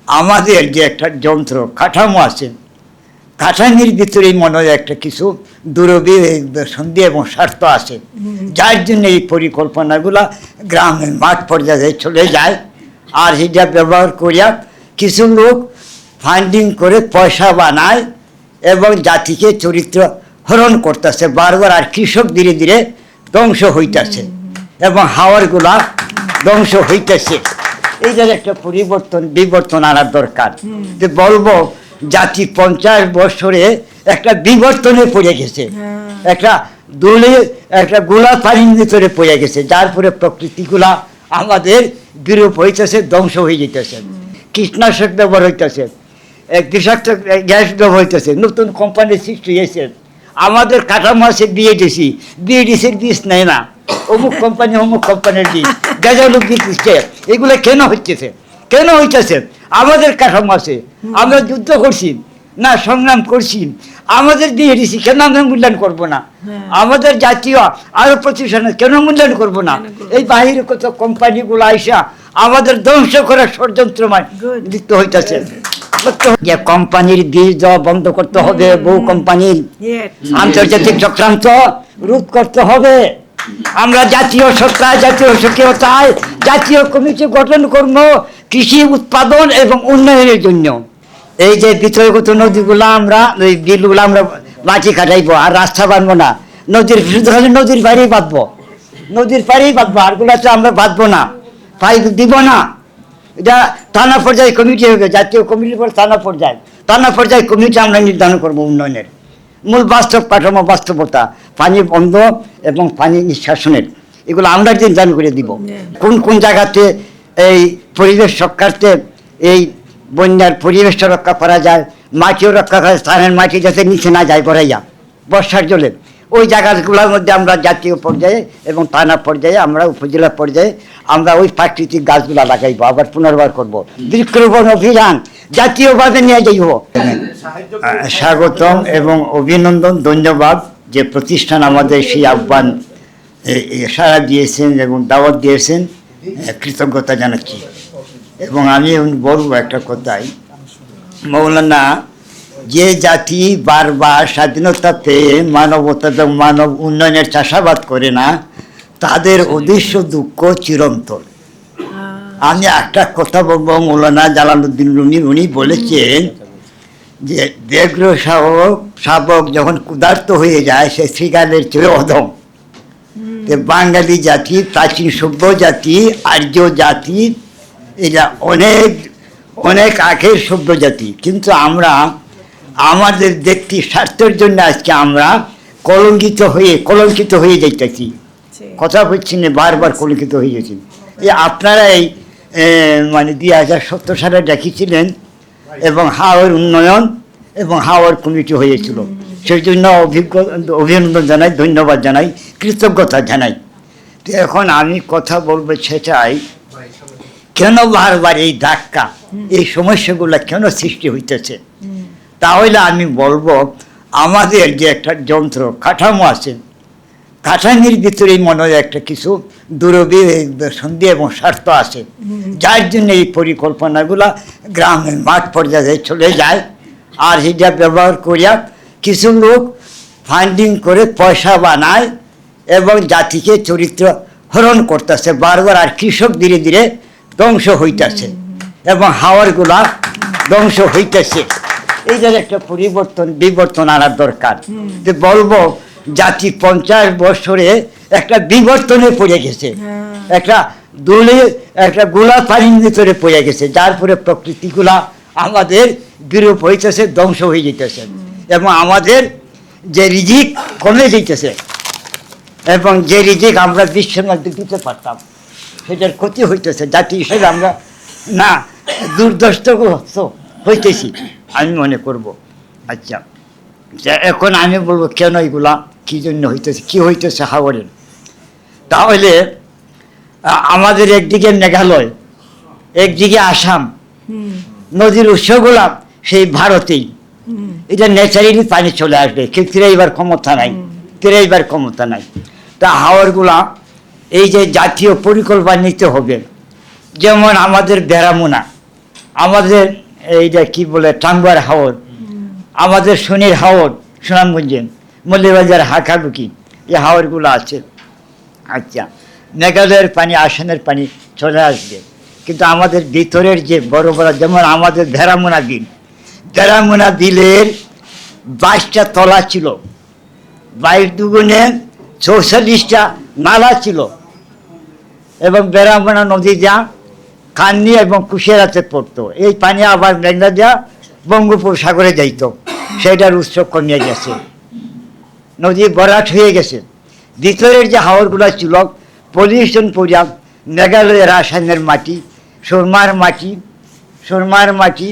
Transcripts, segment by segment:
আমাদের যে একটা যন্ত্র কাঠামো আছে, কাঠামির ভিতরেই মনে হয় একটা কিছু সন্ধি এবং স্বার্থ আছে, যার জন্য এই পরিকল্পনাগুলা গ্রামের মাঠ পর্যায়ে চলে যায়। আর সেটা ব্যবহার করিয়া কিছু লোক ফান্ডিং করে পয়সা বানায় এবং জাতিকে চরিত্র হরণ করতেছে বারবার। আর কৃষক ধীরে ধীরে ধ্বংস হইতেছে এবং হাওয়ারগুলা ধ্বংস হইতেছে। এইটার একটা বিবর্তন আনার দরকার। যে বলবো জাতি 50 বছরে একটা বিবর্তনে পড়ে গেছে, একটা গোলা পানির ভিতরে পড়ে গেছে, যার পরে প্রকৃতিগুলা আমাদের বিরূপ হইতেছে, ধ্বংস হয়ে যেতেছে। কীটনাশক ব্যবহার হইতেছে, বিষাক্ত গ্যাস ব্যবহার হইতেছে, নতুন কোম্পানির সৃষ্টি হয়েছে। আমাদের কাঠামো আছে বিএডিসির বীজ নেয় না, অমুক কোম্পানির বীজ গাজালুক দিচ্ছে। এগুলো কেন হইতেছে? আমাদের কাঠামো আছে, আমরা যুদ্ধ করছি না, সংগ্রাম করছি, আমাদের বিএডিসি কেন আমরা মূল্যায়ন করবো না? আমাদের জাতীয় আরো প্রতিষ্ঠানে কেন মূল্যায়ন করবো না? এই বাহিরে কত কোম্পানিগুলো আইসা আমাদের ধ্বংস করার ষড়যন্ত্রময় লিপ্ত হইতেছে। যে কোম্পানির বীজ দেওয়া বন্ধ করতে হবে, বহু কোম্পানির আন্তর্জাতিক চক্রান্ত রোধ করতে হবে। আমরা জাতীয় সত্তায়, জাতীয় সক্রিয়তায় জাতীয় কমিটি গঠন করবো কৃষি উৎপাদন এবং উন্নয়নের জন্য। এই যে বিষয়গত নদীগুলো আমরা, ওই বিলগুলো আমরা মাটি কাটাইবো, আর রাস্তা বাঁধবো না, নদীর পাড়েই বাঁধবো, আরগুলো তো আমরা বাঁধবো না, পাইপ দিব না। এটা থানা পর্যায়ে কমিটি হবে, জাতীয় কমিটির পর থানা পর্যায়ে কমিটি আমরা নির্ধারণ করবো উন্নয়নের মূল বাস্তব কাঠামো, বাস্তবতা, পানি বন্ধ এবং পানি নিষ্কাশনের, এগুলো আমরা নির্ধারণ করে দিব। কোন জায়গাতে এই পরিবেশ রক্ষার্থে এই বন্যার পরিবেশটা রক্ষা করা যায়, মাটিও রক্ষা করা, স্থানের মাটি যাতে নিচে না যায় বড়াইয়া বর্ষার জলে, ওই জায়গাগুলোর মধ্যে আমরা জাতীয় পর্যায়ে এবং থানা পর্যায়ে, আমরা উপজেলা পর্যায়ে আমরা ওই প্রাকৃতিক গাছগুলা লাগাইবো, আবার পুনর্বার করব। বৃক্ষরোপণ অভিযান জাতীয়ভাবে নিয়ে যাইব। স্বাগতম এবং অভিনন্দন, ধন্যবাদ যে প্রতিষ্ঠান আমাদের সেই আহ্বান সাড়া দিয়েছেন এবং দাওয়াত দিয়েছেন, কৃতজ্ঞতা জানাচ্ছি। এবং আমি বলবো একটা কথাই, মৌলানা যে জাতি বারবার স্বাধীনতা পেয়ে মানবতা এবং মানব উন্নয়নের চাষাবাদ করে না, তাদের উদ্দেশ্য দুঃখ চিরন্তন। আমি একটা কথা বলবো, মৌলানা জালালউদ্দিন রুমি উনি বলেছেন যে ব্যগ্র শাবক যখন ক্ষুধার্ত হয়ে যায় সে শৃগালের চেয়ে অধম। বাঙালি জাতি প্রাচীন সভ্য জাতি, আর্য জাতি, এটা অনেক আগের সভ্য জাতি, কিন্তু আমরা আমাদের ব্যক্তি স্বার্থের জন্য আজকে আমরা কলঙ্কিত হয়ে যাইতেছি। কথা বলছি না, বারবার কলঙ্কিত হয়ে গেছি। আপনারাই মানে 2017 সালে দেখিয়েছিলেন এবং হাওয়ার উন্নয়ন এবং হাওয়ার কমিটি হয়েছিল, সেই জন্য অভিনন্দন জানাই, ধন্যবাদ জানাই, কৃতজ্ঞতা জানাই। তো এখন আমি কথা বলবো সেটাই, কেন বারবার এই ধাক্কা, এই সমস্যাগুলো কেন সৃষ্টি হইতেছে? তাহলে আমি বলবো আমাদের যে একটা যন্ত্র কাঠামো আছে, কাঠামির ভিতরেই মনে হয় একটা কিছু সন্ধি এবং স্বার্থ আছে, যার জন্য এই পরিকল্পনাগুলা গ্রামের মাঠ পর্যায়ে চলে যায়। আর সেটা ব্যবহার করিয়া কিছু লোক ফান্ডিং করে পয়সা বানায় এবং জাতিকে চরিত্র হরণ করতেছে বারবার। আর কৃষক ধীরে ধীরে ধ্বংস হইতেছে এবং হাওয়ারগুলা ধ্বংস হইতেছে। এইটার একটা বিবর্তন আনার দরকার। যে বলবো জাতি 50 বছরে একটা বিবর্তনে পড়ে গেছে, একটা গোলা পানির ভিতরে পড়ে গেছে, যার পরে প্রকৃতিগুলা আমাদের বিরূপ হইতেছে, ধ্বংস হয়ে যেতেছে এবং আমাদের যে রিজিক কমে যেতেছে এবং যে রিজিক আমরা বিশ্বের মধ্যে দিতে পারতাম সেটার ক্ষতি হইতেছে। জাতি হিসেবে আমরা না দুর্দষ্ট হইতেছি আমি মনে করব। আচ্ছা, এখন আমি বলবো কেন এগুলা কী জন্য হইতেছে, কী হইতেছে হাওরের। তাহলে আমাদের একদিকে মেঘালয়, একদিকে আসাম, নদীর উৎসগুলা সেই ভারতেই, এটা ন্যাচারালি পানি চলে আসবে, কেউ ফিরাইবার ক্ষমতা নাই। তা হাওরগুলা এই যে জাতীয় পরিকল্পনা নিতে হবে, যেমন আমাদের বেড়ামুনা, আমাদের এইটা কি বলে টাঙ্গুয়ার হাওর, আমাদের শনির হাওর সুনামগঞ্জে, মল্লিবাজার হাকাবুকি, এই হাওরগুলো আছে। আচ্ছা, মেঘালয়ের পানি, আসামের পানি চলে আসবে, কিন্তু আমাদের ভিতরের যে বড় বড়, যেমন আমাদের ভেড়ামোনা বিল, ভেড়ামোনা বিলের 22টা তলা ছিল, 22 দুগুণে 44টা নালা ছিল, এবং বেড়ামোনা নদী যা কান্নি এবং কুশিয়ারাতে পড়তো, এই পানি আবার মেঘনা যা বঙ্গোপসাগরে যাইত, সেটার উৎস কমিয়ে গেছে, নদী ভরাট হয়ে গেছে। ভিতরের যে হাওরগুলো ছিল পলিউশন পরিয়া, মেঘালয়ের আসামের মাটি, সুরমার মাটি,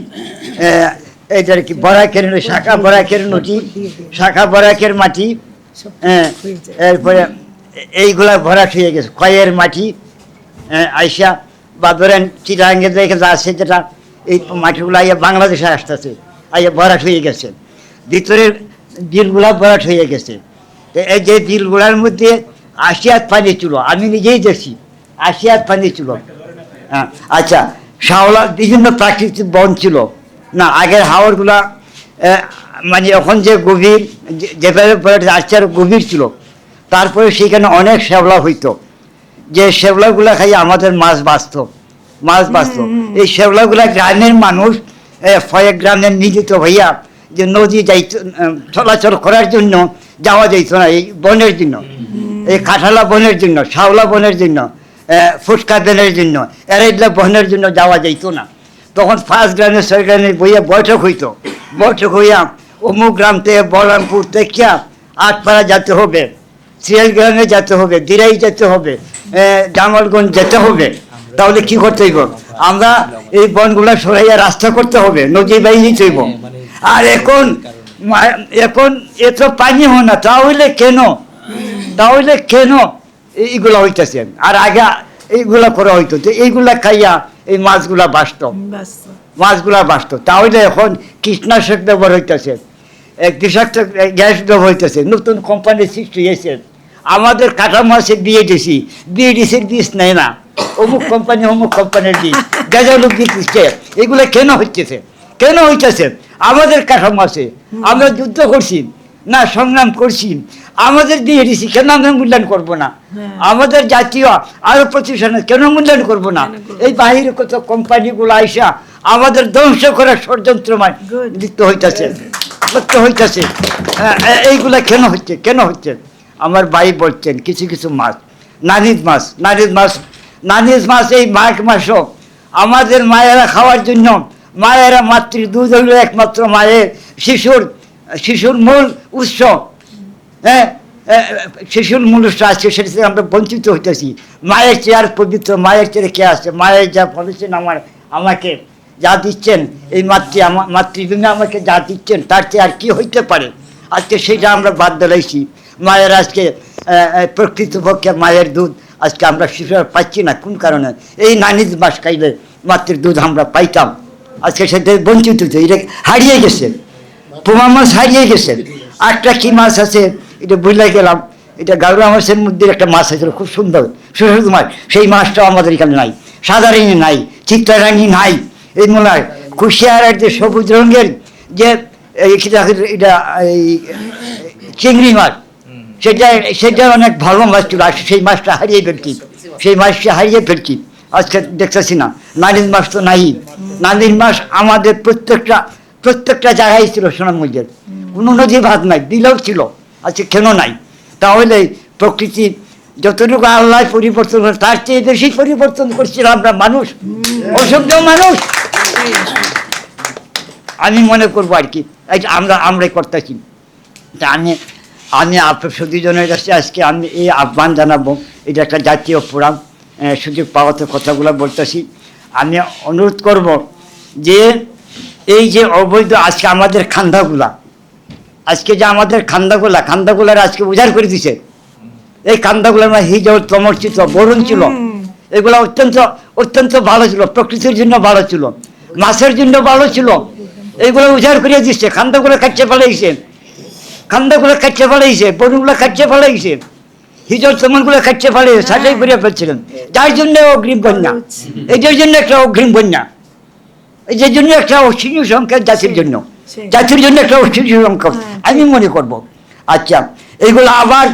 এটার কি বরাকের, শাখা বরাকের নদী, শাখা বরাকের মাটি, এরপরে এইগুলা ভরাট হয়ে গেছে, কয়ের মাটি আইসা, বা ধরেন চিটাঙ্গে দেখে যা আছে, যেটা এই মাটিগুলো আইয়া বাংলাদেশে আসতেছে, আইয়া ভরাট হয়ে গেছে, ভিতরের বিলগুলা ভরাট হয়ে গেছে। তো এই যে বিলগুলার মধ্যে 80 হাত পানি ছিল, আমি নিজেই দেখছি 80 হাত পানি ছিল। হ্যাঁ, আচ্ছা, শাওলা, বিভিন্ন প্রাকৃতিক বন ছিল না, আগের হাওরগুলা মানে এখন যে গভীর, যেভাবে আসছে আরো গভীর ছিল, তারপরে সেখানে অনেক শ্যাওলা হইতো, যে শ্যাওলাগুলা খাই আমাদের মাছ বাঁচত। এই শ্যাওলাগুলা গ্রামের মানুষ গ্রামের নিযুক্ত হইয়া যে নদী যাইত, চলাচল করার জন্য যাওয়া যাইত না, এই বনের জন্য, এই কাঁঠালা বনের জন্য, শাওলা বনের জন্য, ফুটকা বনের জন্য, এরাইডলা বনের জন্য যাওয়া যাইত না। তখন 5 গ্রামে 6 গ্রামে বইয়া বৈঠক হইয়া অমুক গ্রাম থেকে, বলরামপুর থেকে আটপাড়া যেতে হবে, সিরাজগ্রামে যেতে হবে, দিরাই যেতে হবে, জামালগঞ্জ যেতে হবে। তাহলে কি করতে হইব? আমরা এই বনগুলা সরাইয়া রাস্তা করতে হবে, নদী বাইরে হইব। আর এখন এত পানি হয় না, তাহলে কেন এইগুলা হইতেছে? আর আগে এইগুলা করা হইতো, তো এইগুলা খাইয়া এই মাছগুলা বাঁচত। তাহলে এখন কীটনাশক ব্যবহার হইতেছে, বিষাক্ত গ্যাস ব্যবহার হইতেছে, নতুন কোম্পানির সৃষ্টি হয়েছে। আমাদের কাঁটা মাছে বিএডিসির বীজ নেয় না, অমুক কোম্পানির বীজ, গাজালুক দিচ্ছে। এগুলো কেন হইতেছে? আমাদের কাঁটা মাছে আমরা যুদ্ধ করছি না, সংগ্রাম করছি, আমাদের বিএডিসি কেন আমরা মূল্যায়ন করবো না? আমাদের জাতীয় আরো প্রতিষ্ঠানে কেন মূল্যায়ন করবো না? এই বাহিরে কত কোম্পানিগুলো আইসা আমাদের ধ্বংস করার ষড়যন্ত্রময় লিপ্ত হইতেছে। এইগুলা কেন হচ্ছে? আমার ভাই বলছেন কিছু মাছ, নানিজ মাছ এই মাঘ মাসও আমাদের মায়েরা খাওয়ার জন্য, মায়েরা দুধ হইল একমাত্র মায়ের শিশুর মূল উৎস। শিশুর মূল উৎস আছে, সেটা থেকে আমরা বঞ্চিত হইতেছি। মায়ের চেয়ে আর পবিত্র, মায়ের চেয়ে কে আছে? মায়ের যা বলেছেন, আমাকে যা দিচ্ছেন, এই মাতৃভূমি আমাকে যা দিচ্ছেন, তার চেয়ে আর কি হইতে পারে? আজকে সেটা আমরা বাদ দিলাইছি। মায়ের আজকে প্রকৃতপক্ষে মায়ের দুধ আজকে আমরা শিশুরা পাচ্ছি না। কোন কারণে? এই নানিজ মাস খাইলে মাতৃর দুধ আমরা পাইতাম, আজকে সেটা বঞ্চিত হচ্ছে, এটা হারিয়ে গেছে। পোমা মাছ হারিয়ে গেছে। একটা কি মাছ আছে, এটা বুঝলে গেলাম, এটা গাড়ুয়া মাছের মধ্যে একটা মাছ আছে, খুব সুন্দর সুস্বাদু মাছ, সেই মাছটাও আমাদের এখানে নাই, সাদারানি নাই, চিত্রারানি নাই। এই মূলায় কুশিয়ারের যে সবুজ রঙের যে এটা এই চিংড়ি মাছ, সেটা অনেক ভালো মাছ ছিল, আর সেই মাছটা হারিয়ে ফেলছি। আজকে দেখতেছি না, নানির মাছ তো নাই। নানির মাছ আমাদের প্রত্যেকটা জায়গায় ছিল সুনামগঞ্জের, কোনো নদী ভাত নাই, দিলেও ছিল, আজকে কেন নাই? তাহলে প্রকৃতি যতটুকু আল্লাহ পরিবর্তন করে, তার চেয়ে বেশি পরিবর্তন করছিলাম আমরা মানুষ, অসভ্য মানুষ। আমি মনে করবো আর কি আমরাই করতেছি। তা আমি আপনার সুদীজনের কাছে আজকে আমি এই আহ্বান জানাবো, এটা একটা জাতীয় প্রোগ্রাম, সুযোগ পাওয়াতে কথাগুলো বলতেছি। আমি অনুরোধ করব যে এই যে অবৈধ আজকে আমাদের খান্দাগুলা, খান্দাগুলার আজকে উজাড় করে দিছে। এই খান্দাগুলার হিজল তমর্চিত বরুণ ছিল, এগুলো অত্যন্ত ভালো ছিল, প্রকৃতির জন্য ভালো ছিল, মাছের জন্য ভালো ছিল। এইগুলো উজাড় করে দিচ্ছে, খান্দাগুলো কাটছে ফেলাইছে, বরুণগুলো কাটছে ফেলাইছে, হিজল তমনগুলো কাটছে ফেলাইছে, সাজাই করে ফেলছিলেন, যার জন্য অগ্রিম বন্যা, এটার জন্য একটা অগ্রিম বন্যা। এই যে জন্য একটা অসীনীয় সংখ্যা জাতির জন্য, জাতির জন্য একটা অসীনীয় সংখ্যা আমি মনে করব। আচ্ছা, এইগুলো আবার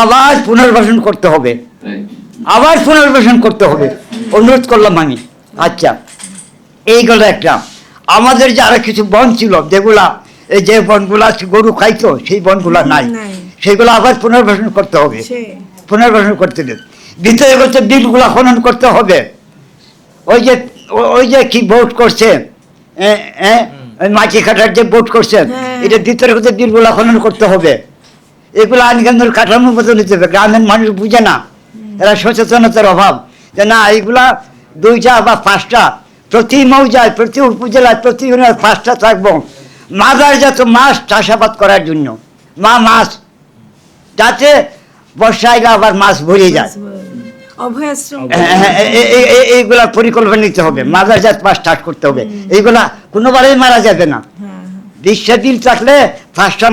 আবার পুনর্বাসন করতে হবে, আবার পুনর্বাসন করতে হবে, অনুরোধ করলাম আমি। আচ্ছা, এইগুলো একটা আমাদের যে আরো কিছু বন ছিল যেগুলা, এই যে বনগুলা গরু খাইতো সেই বনগুলা নাই, সেগুলো আবার পুনর্বাসন করতে হবে, পুনর্বাসন করতে হবে। ভিতরে করতে বিলগুলা খনন করতে হবে। ওই যে কি বোট করছে, মাটি কাটার যে বোট করছে, এটা ভিতরে করতে বিলগুলা খনন করতে হবে। এগুলো আইনকানুন কাঠামোর মতো নিতে হবে। গ্রামের মানুষ বুঝে না, এরা সচেতনতার অভাব, যে না এইগুলা 2টা বা 5টা প্রতি মৌজায়, প্রতি উপজেলায়, প্রতি ইউনিয়নে 5টা থাকবো মাদারজাত মাছ চাষাবাদ করার জন্য, মাছ যাতে বর্ষায় আবার মাছ ভরে যায়, এইগুলা পরিকল্পনা নিতে হবে। মাদারজাত মাছ চাষ করতে হবে, এইগুলা কোনোবারেই মারা যাবে না। বিল থাকলে 5টা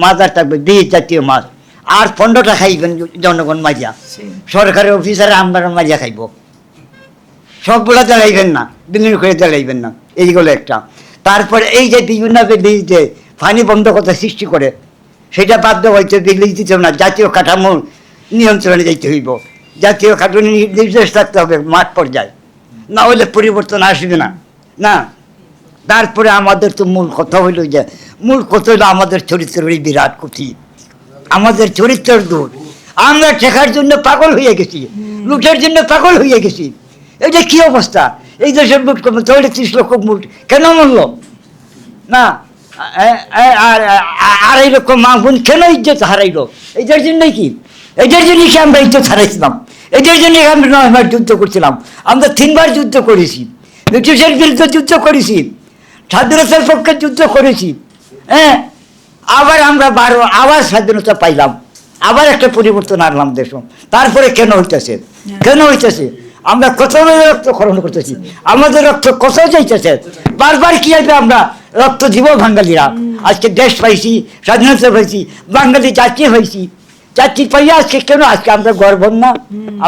মাদার থাকবে, বীজ জাতীয় মাছ। আর 15টা খাইবেন জনগণ মাঝিয়া, সরকারি অফিসারে আমরা মাঝিয়া খাইব, সবগুলা জ্বালাইবেন না, বিলীন করে জ্বালাইবেন না, এইগুলো একটা। তারপরে এই যে বিভিন্ন যে পানি বন্ধ করতে সৃষ্টি করে, সেটা বাধ্য হইতে বিজলি দিতে না, জাতীয় কাঠামোর নিয়ন্ত্রণে যাইতে হইব, জাতীয় কাঠামো নির্দেশ থাকতে হবে মাঠ পর্যায়ে, না হলে পরিবর্তন আসবে না। না, তারপরে আমাদের তো মূল কথা হইল যে, মূল কথা হইলো আমাদের চরিত্রের বিরাট ক্ষতি, আমাদের চরিত্রের দূর। আমরা ঠেকার জন্য পাগল হয়ে গেছি, লুটের জন্য পাগল হয়ে গেছি। এটা কি অবস্থা? এই দেশের লুট করবো, 34 লক্ষ লুট কেন মরল না? 2.5 লক্ষ মা বোন কেন ইজ্জত হারাইলো? এটার জন্যই কি? এটার জন্যই কি আমরা ইজ্জত হারাইছিলাম? এটার জন্যই আমরা 9 বার যুদ্ধ করছিলাম, আমরা 3 বার যুদ্ধ করেছি, ব্রিটিশের বিরুদ্ধে যুদ্ধ করেছি, স্বাধীনতার পক্ষে যুদ্ধ করেছি। আবার আমরা আবার স্বাধীনতা পাইলাম, আবার একটা পরিবর্তন আনলাম দেশ। তারপরে কেন হইতেছে? কেন হইতেছে? আমরা কত রক্ত খরণ করতেছি, আমাদের রক্ত কত যাইতেছে, বারবার কি হবে আমরা রক্ত দিব বাঙালিরা। আজকে দেশ পাইছি, স্বাধীনতা পাইছি, বাঙালি জাতি হয়েছি, জাতি পাইয়া আজকে কেন? আজকে আমরা গর্ব না?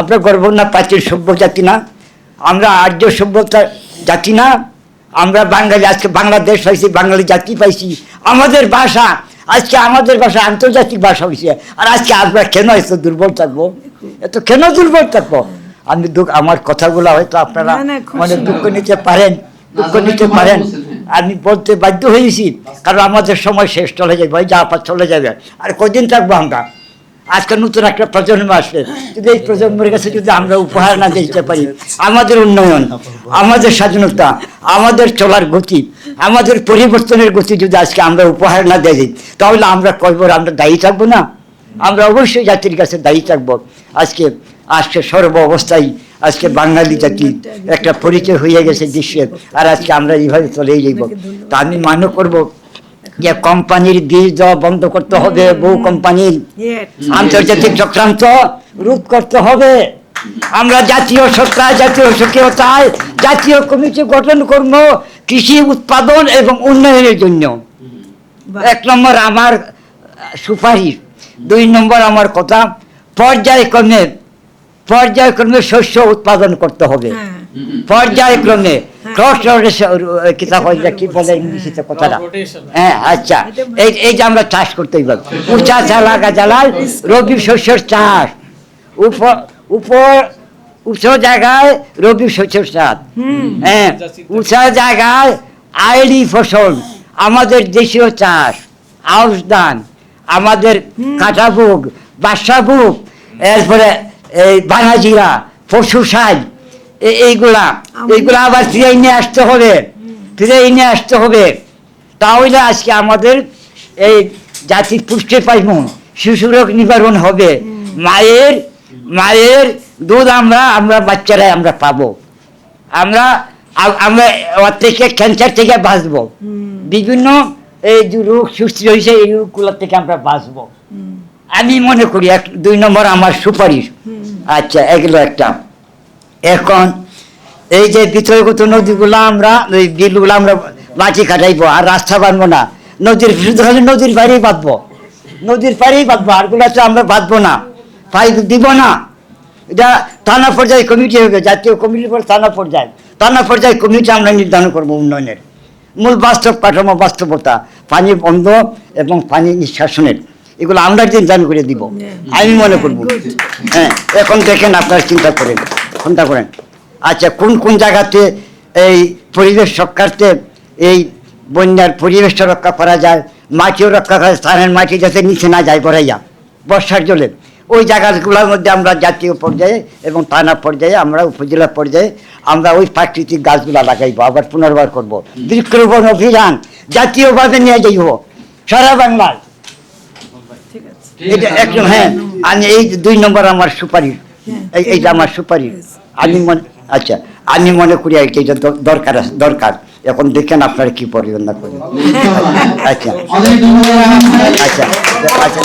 আমরা গর্ব না? প্রাচীন সভ্য জাতি না? আমরা আর্য সভ্যতার জাতি না? আমরা বাঙালি, আজকে বাংলাদেশ পাইছি, বাঙালি জাতি পাইছি, আমাদের ভাষা আজকে, আমাদের ভাষা আন্তর্জাতিক ভাষা হয়েছে। আর আজকে আমরা কেন এত দুর্বল থাকবো? এত কেন দুর্বল থাকবো? আমি আমার কথাগুলো হয়তো আপনারা মানে দুঃখ নিতে পারেন, দুঃখ নিতে পারেন। আমি বলতে বাধ্য হয়েছি, কারণ আমাদের সময় শেষ চলে যাবে, ভাই যা পার চলে যাবে। আর কদিন থাকবো আমরা? আজকে নতুন একটা প্রজন্ম আসবে, যদি এই প্রজন্মের কাছে যদি আমরা উপহার না দিতে পারি আমাদের উন্নয়ন, আমাদের স্বাধীনতা, আমাদের চলার গতি, আমাদের পরিবর্তনের গতি যদি আজকে আমরা উপহার না দিই, তাহলে আমরা কয়বার আমরা দায়ী থাকবো না? আমরা অবশ্যই জাতির কাছে দায়ী থাকবো। আজকে সর্ব অবস্থায় আজকে বাঙালি জাতি একটা পরিচয় হয়ে গেছে বিশ্বের, আর আজকে আমরা এইভাবে চলেই যাইব। তা আমি মনে করব যে কোম্পানির বীজ দেওয়া বন্ধ করতে হবে, বহু কোম্পানির আন্তর্জাতিক চক্রান্ত রোধ করতে হবে। আমরা জাতীয় সত্তা, জাতীয় সক্রিয়তায় জাতীয় কমিটি গঠন করব কৃষি উৎপাদন এবং উন্নয়নের জন্য। 1 নম্বর আমার সুপারিশ। 2 নম্বর আমার কথা, পর্যায়ক্রমে শস্য উৎপাদন করতে হবে, পর্যায়ক্রমে। কিতাব কি বলে ইংরেজিতে কথাটা? আচ্ছা, এই যে আমরা চাষ করতে হবে, উঁচা লাগা জ্বালায় রবি শস্যের চাষ, উঁচু জায়গায় রবি শস্যের চাষ, উঁচা জায়গায় আইলি ফসল, আমাদের দেশীয় চাষ, আউশ ধান, আমাদের কাঁটাভোগ, বাসাভোগ, এরপরে এই বানাজিরা, পশু সাজ, এইগুলা আবার ফিরে নিয়ে আসতে হবে, তাহলে আজকে আমাদের এই জাতির পুষ্টি পাইব, শিশু রোগ নিবারণ হবে, মায়ের দুধ আমরা বাচ্চারাই আমরা পাবো, আমরা ওর থেকে ক্যান্সার থেকে বাঁচবো, বিভিন্ন এই যে রোগ সৃষ্টি হয়েছে এই রোগগুলোর থেকে আমরা বাঁচবো। আমি মনে করি 2 নম্বর আমার সুপারিশ। আচ্ছা, এগুলো একটা। এখন এই যে বিতর্কিত নদীগুলো আমরা, ওই বিলগুলো আমরা মাটি কাটাইবো, আর রাস্তা বাঁধবো না, নদীর পাড়েই বাঁধবো, আরগুলো তো আমরা বাঁধবো না, পাইপ দিব না, এটা থানা পর্যায়ে কমিটি হবে, জাতীয় কমিটির পর থানা পর্যায়ে কমিটি আমরা নির্ধারণ করবো উন্নয়নের মূল বাস্তব কাঠামো, বাস্তবতা, পানি বন্ধ এবং পানি নিষ্কাশনের, এগুলো আমরা নির্ধারণ করে দিব আমি মনে করব। হ্যাঁ, এখন দেখেন আপনারা চিন্তা করেন আচ্ছা কোন কোন জায়গাতে এই পরিবেশ রক্ষার্থে এই বন্যার পরিবেশটা রক্ষা করা যায়, মাটিও রক্ষা করা, স্থানের মাটি যাতে নিচে না যায় গড়াইয়া বর্ষার জলে, ওই জায়গাগুলোর মধ্যে আমরা জাতীয় পর্যায়ে এবং থানা পর্যায়ে, আমরা উপজেলা পর্যায়ে আমরা ওই প্রাকৃতিক গাছগুলা লাগাইবো, আবার পুনর্বার করব। বৃক্ষরোপণ অভিযান জাতীয়ভাবে নিয়ে যাইব সারা বাংলায়। এটা একদম, হ্যাঁ, আমি এই 2 নম্বর আমার সুপারিশ, এইটা আমার সুপারিশ। আমি মনে করি আর কি এটা দরকার। এখন দেখেন আপনারা কি পরিগণনা করেন। আচ্ছা আচ্ছা আচ্ছা।